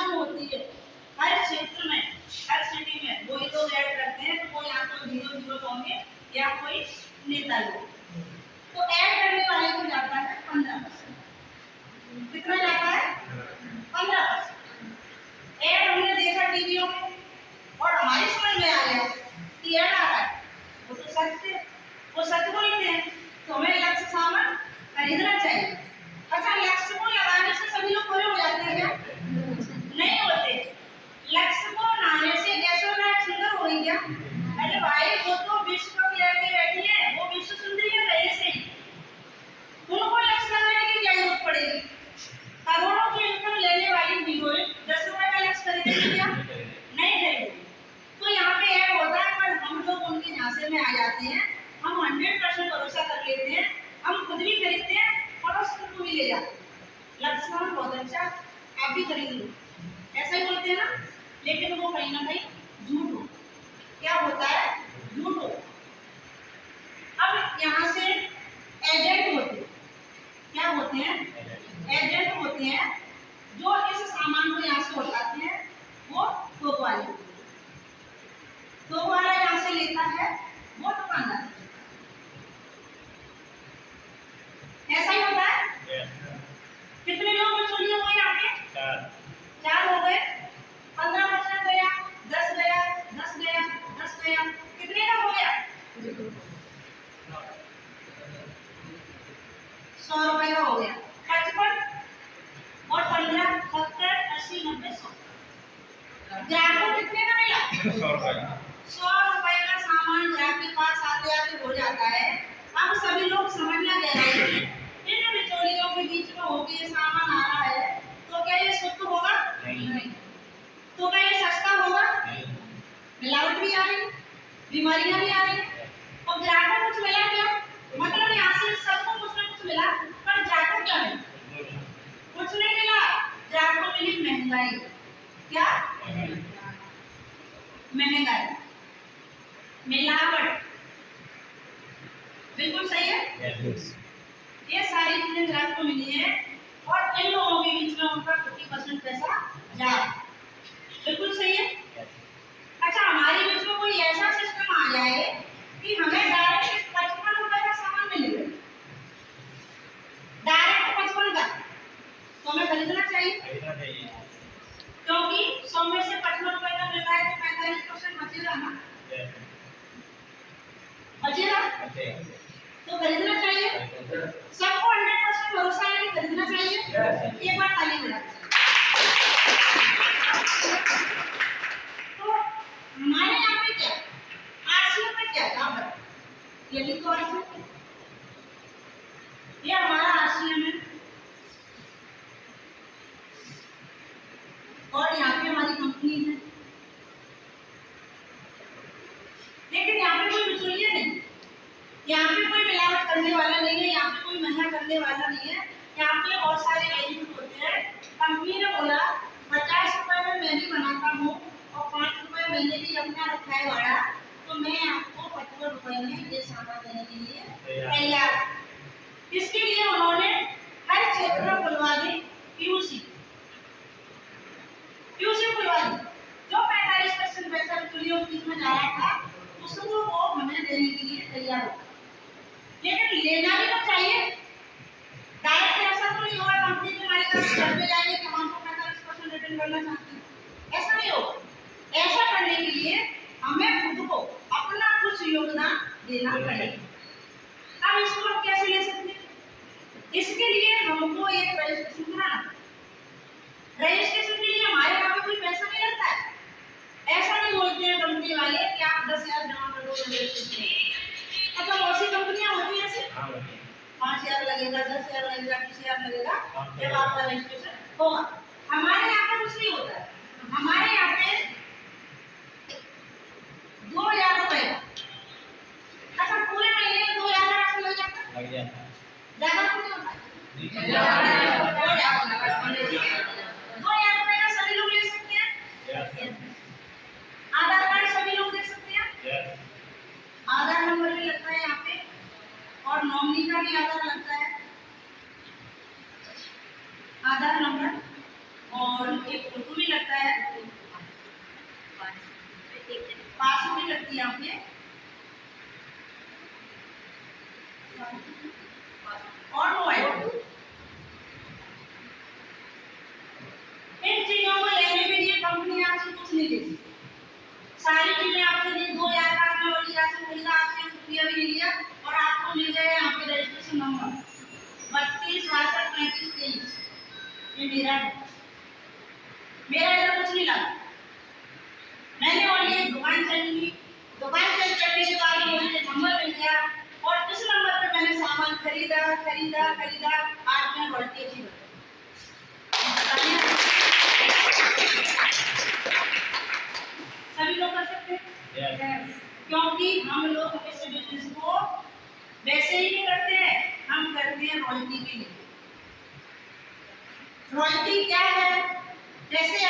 Income होती है हर क्षेत्र में, हर सिटी में वही लोग ऐड करते हैं, तो कोई या तो 0-0 होंगे या कोई नेता लोग। तो ऐड करने वाले को जाता है 15%। कितना जाता है? 15%। ऐड हमने देखा टीवियों में और हमारी समझ में आ गया कि ऐड आ रहा है, वो तो सच है, वो सच बोलते हैं, तो हमें लक्ष्य सामान खरीदना चाहिए। अच्छा, लक्ष्य को लगाने से सभी लोग पूरे हो जाते हैं क्या? नहीं होते। लक्ष्य को बनाने से ऐश्वर्या सुंदर हो गई क्या? अरे भाई, वो तो विश्व कप लेके बैठी है, वो विश्व सुंदरी है पहले से ही, उनको लक्ष्य लगाने की क्या जरूरत पड़ेगी? करोड़ों की इनकम लेने वाली हीरोइन 10 रुपए का लक्ष्य खरीदेगी क्या? नहीं खरीदेगी। तो यहाँ पे ऐड होता है, पर हम लोग उनके झांसे में आ जाते हैं, हम 100% भरोसा कर लेते हैं, हम खुद भी खरीदते हैं, पड़ोस को भी ले जाते हैं। लक्ष्य सामान बहुत अच्छा, आप भी खरीद लो, ऐसा ही बोलते हैं ना, लेकिन वो कहीं ना कहीं झूठ हो। क्या होता है? झूठ हो। अब यहाँ से एजेंट होते हैं, क्या होते हैं? एजेंट होते हैं, जो इस सामान को यहाँ से उठाते हैं, वो थोक वाले होते हैं। थोक वाला यहाँ से लेता है, वो दुकानदार। ऐसा ही होता है। कितने लोग बिचौलिए हुए यहाँ पे? 4 हो गए। 15% गया, 10 गया, 10 गया, 10 गया, कितने का हो गया? 100 रुपए का हो गया। 55 और 15, 70, 80, 90, 100। ग्राहक को कितने का मिला? 100 रुपए का। 100 रुपए का सामान ग्राहक के पास आते आते हो जाता है। अब सभी लोग समझना गए कि इन बिचौलियों के बीच में होके ये सामान आ रहा है, तो क्या ये शुद्ध होगा? नहीं। तो क्या ये सस्ता होगा? नहीं। मिलावट भी आ रही, बीमारियां भी आ रही, और ग्राहक को कुछ मिला क्या? मतलब यहाँ से सबको कुछ ना कुछ मिला, पर ग्राहक को क्या मिला? कुछ नहीं मिला। ग्राहक को मिली महंगाई। क्या? महंगाई, मिलावट। बिल्कुल सही है। ये सारी चीजें ग्राहक को मिली है, और इन लोगों के बीच में उनका 50% पैसा जा। बिल्कुल सही है। अच्छा, हमारे बीच में कोई ऐसा सिस्टम आ जाए कि हमें डायरेक्ट 55 रुपए का सामान मिले, डायरेक्ट 55 का, तो हमें खरीदना चाहिए, क्योंकि 100 में से 55 रुपए का मिल रहा है, तो 45% बचेगा ना? बचेगा, तो खरीदना चाहिए। सबको 100% भरोसा है कि खरीदना चाहिए। एक बार ताली बजा। तो हमारे यहाँ पे क्या आरसीएम में क्या था? ये लिखो आरसीएम, ये हमारा आरसीएम है, और यहाँ पे हमारी कंपनी है। लेकिन यहाँ पे कोई बिचौलिया नहीं, यहाँ पे कोई मिलावट करने वाला नहीं है, यहाँ पे कोई महंगा करने वाला नहीं है। यहाँ पे बहुत सारे एजेंट होते हैं। कंपनी ने बोला 50 रुपए में मैं भी बनाता हूँ और 5 रुपए मैंने भी अपना रखा है भाड़ा, तो मैं आपको 55 रुपए में ये सामान देने के लिए तैयार। इसके लिए उन्होंने हर क्षेत्र में खुलवा दी पीयूसी खुलवा दी। जो 45% पैसा बिचौलियों के बीच में जा रहा था, उसको वो हमें देने के लिए तैयार हो। लेकिन लेना भी तो चाहिए। डायरेक्ट ऐसा तो नहीं होगा कंपनी के मालिक घर पे जाएंगे कि हम आपको 45% रिटर्न करना चाहते हैं, ऐसा नहीं होगा। ऐसा करने के लिए हमें खुद को अपना कुछ योगदान देना पड़ेगा। अब इसको हम कैसे ले सकते हैं? इसके लिए हमको एक रजिस्ट्रेशन कराना। रजिस्ट्रेशन के लिए हमारे यहाँ पे कोई पैसा नहीं लगता है। ऐसा नहीं बोलते हैं कंपनी वाले कि आप 10,000 जमा कर दो रजिस्ट्रेशन। अच्छा, बहुत सी कंपनियां होती हैं ऐसी, 5,000 लगेगा, 10,000 लगेगा, 20,000 लगेगा जब आपका रजिस्ट्रेशन होगा। हमारे यहाँ पे कुछ नहीं होता है। हमारे यहाँ पे 2,000 रुपए। अच्छा, पूरे महीने में 2,000 का राशन लग जाता है, ज्यादा तो नहीं होता है। 2,000 रुपए का सभी लोग ले सकते हैं। आधार कार्ड सभी लोग दे सकते हैं। आधार नंबर भी लगता है यहाँ पे, और नॉमिनी का भी आधार लगता है, आधार नंबर, और एक फोटो भी लगता है। करती है आपने और मोबाइल। इन चीजों को लेने के लिए कंपनी आपसे कुछ नहीं देती, सारी चीजें आपसे दी 2008 में वलीरा से खरीदा, आपसे रुपया भी नहीं लिया और आपको मिल गया यहाँ पे रजिस्ट्रेशन नंबर 32623523। ये मेरा है, मेरा इधर कुछ नहीं लगा। मैंने और ये दुकान चली, दुकान चलने के बाद मुझे नंबर मिल गया और उस नंबर पे मैंने सामान खरीदा खरीदा खरीदा। आज मैं बढ़ती अच्छी सभी लोग कर सकते हैं। yes. क्योंकि हम लोग इस बिजनेस को वैसे ही नहीं करते हैं, हम करते हैं रॉयल्टी के लिए। रॉयल्टी क्या है? जैसे